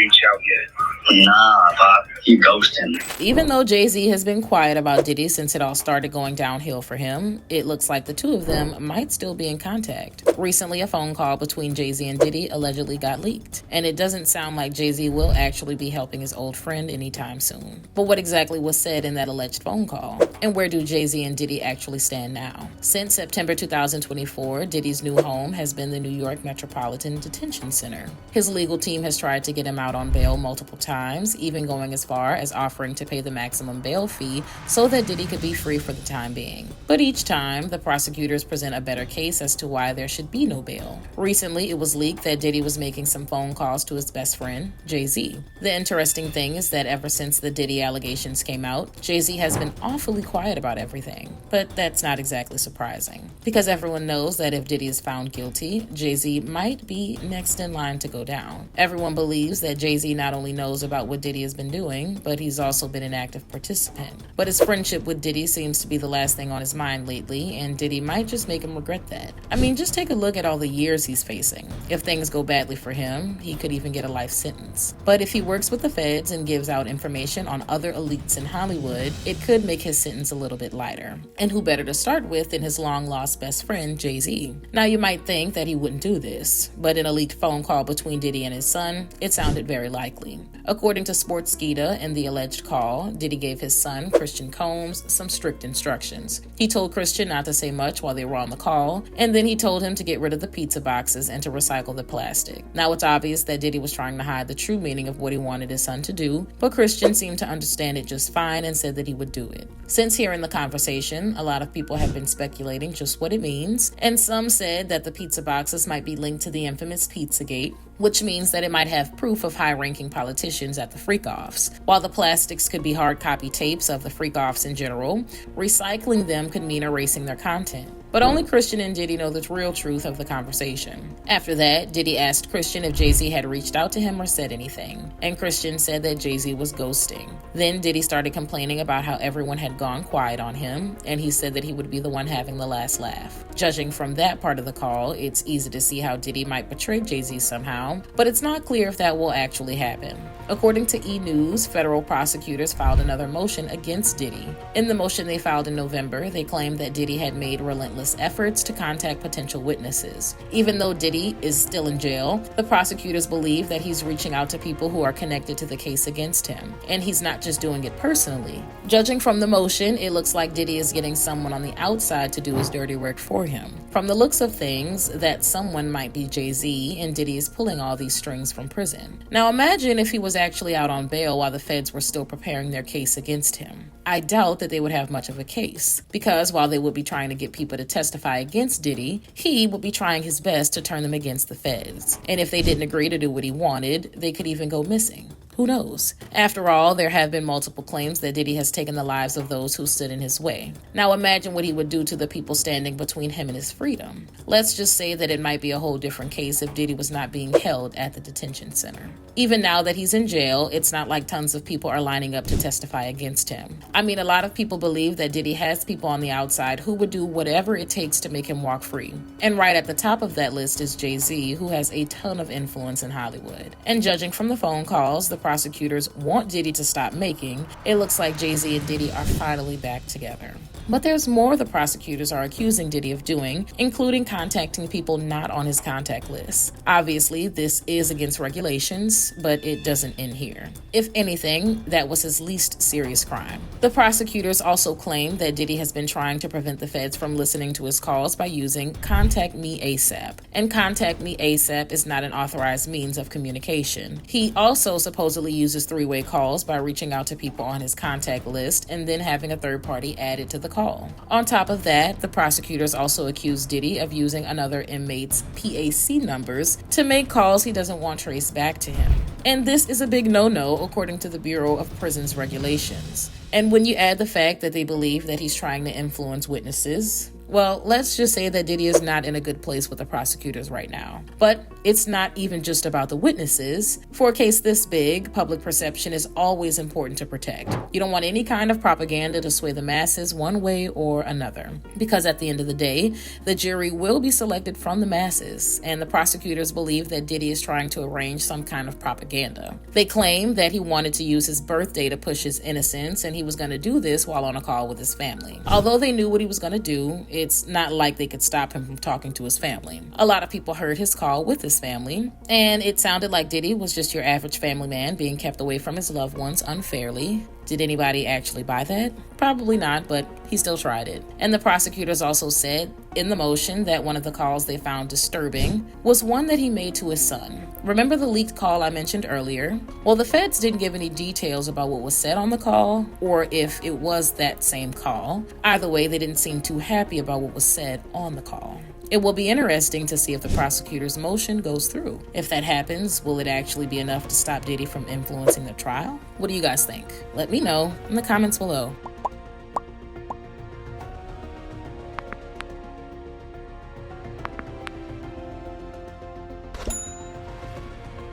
reach out yet? Nah, Pop. He ghosting. Even though Jay-Z has been quiet about Diddy since it all started going downhill for him, it looks like the two of them might still be in contact. Recently, a phone call between Jay-Z and Diddy allegedly got leaked, and it doesn't sound like Jay-Z will actually be helping his old friend anytime soon. But what exactly was said in that alleged phone call? And where do Jay-Z and Diddy actually stand now? Since September 2024, Diddy's new home has been the New York Metropolitan Detention Centre. His legal team has tried to get him out on bail multiple times, even going as far as offering to pay the maximum bail fee so that Diddy could be free for the time being. But each time, the prosecutors present a better case as to why there should be no bail. Recently, it was leaked that Diddy was making some phone calls to his best friend, Jay-Z. The interesting thing is that ever since the Diddy allegations came out, Jay-Z has been awfully quiet about everything. But that's not exactly surprising, because everyone knows that if Diddy is found guilty, Jay-Z might be next in line to go down. Everyone believes that Jay-Z not only knows about what Diddy has been doing, but he's also been an active participant. But his friendship with Diddy seems to be the last thing on his mind lately, and Diddy might just make him regret that. I mean, just take a look at all the years he's facing. If things go badly for him, he could even get a life sentence. But if he works with the feds and gives out information on other elites in Hollywood, it could make his sentence a little bit lighter. And who better to start with than his long-lost best friend, Jay-Z? Now, you might think that he wouldn't do this, but in a leaked phone call between Diddy and his son, it sounded very likely. According to Sportskeeda, in the alleged call, Diddy gave his son, Christian Combs, some strict instructions. He told Christian not to say much while they were on the call, and then he told him to get rid of the pizza boxes and to recycle the plastic. Now, it's obvious that Diddy was trying to hide the true meaning of what he wanted his son to do, but Christian seemed to understand it just fine and said that he would do it. Since hearing the conversation, a lot of people have been speculating just what it means, and some said that the pizza boxes might be linked to the infamous Pizzagate, which means that it might have proof of high-ranking politicians at the freak-offs. While the plastics could be hard copy tapes of the freak-offs in general, recycling them could mean erasing their content. But only Christian and Diddy know the real truth of the conversation. After that, Diddy asked Christian if Jay-Z had reached out to him or said anything, and Christian said that Jay-Z was ghosting. Then Diddy started complaining about how everyone had gone quiet on him, and he said that he would be the one having the last laugh. Judging from that part of the call, it's easy to see how Diddy might betray Jay-Z somehow, but it's not clear if that will actually happen. According to E! News, federal prosecutors filed another motion against Diddy. In the motion they filed in November, they claimed that Diddy had made relentless efforts to contact potential witnesses. Even though Diddy is still in jail, the prosecutors believe that he's reaching out to people who are connected to the case against him, and he's not just doing it personally. Judging from the motion, it looks like Diddy is getting someone on the outside to do his dirty work for him. From the looks of things, that someone might be Jay-Z, and Diddy is pulling all these strings from prison. Now imagine if he was actually out on bail while the feds were still preparing their case against him. I doubt that they would have much of a case, because while they would be trying to get people to testify against Diddy, he would be trying his best to turn them against the feds. And if they didn't agree to do what he wanted, they could even go missing. Who knows? After all, there have been multiple claims that Diddy has taken the lives of those who stood in his way. Now imagine what he would do to the people standing between him and his freedom. Let's just say that it might be a whole different case if Diddy was not being held at the detention center. Even now that he's in jail, it's not like tons of people are lining up to testify against him. I mean, a lot of people believe that Diddy has people on the outside who would do whatever it takes to make him walk free. And right at the top of that list is Jay-Z, who has a ton of influence in Hollywood. And judging from the phone calls the prosecutors want Diddy to stop making, it looks like Jay-Z and Diddy are finally back together. But there's more the prosecutors are accusing Diddy of doing, including contacting people not on his contact list. Obviously, this is against regulations, but it doesn't end here. If anything, that was his least serious crime. The prosecutors also claim that Diddy has been trying to prevent the feds from listening to his calls by using Contact Me ASAP. And Contact Me ASAP is not an authorized means of communication. He also supposedly uses three-way calls by reaching out to people on his contact list and then having a third party added to the call. On top of that, the prosecutors also accuse Diddy of using another inmate's PAC numbers to make calls he doesn't want traced back to him. And this is a big no-no according to the Bureau of Prisons regulations. And when you add the fact that they believe that he's trying to influence witnesses, Well, let's just say that Diddy is not in a good place with the prosecutors right now. But it's not even just about the witnesses. For a case this big, public perception is always important to protect. You don't want any kind of propaganda to sway the masses one way or another. Because at the end of the day, the jury will be selected from the masses, and the prosecutors believe that Diddy is trying to arrange some kind of propaganda. They claim that he wanted to use his birthday to push his innocence, and he was going to do this while on a call with his family. Although they knew what he was going to do, it's not like they could stop him from talking to his family. A lot of people heard his call with his family, and it sounded like Diddy was just your average family man being kept away from his loved ones unfairly. Did anybody actually buy that? Probably not, but he still tried it. And the prosecutors also said in the motion that one of the calls they found disturbing was one that he made to his son. Remember the leaked call I mentioned earlier? Well, the feds didn't give any details about what was said on the call or if it was that same call. Either way, they didn't seem too happy about what was said on the call. It will be interesting to see if the prosecutor's motion goes through. If that happens, will it actually be enough to stop Diddy from influencing the trial? What do you guys think? Let me know in the comments below.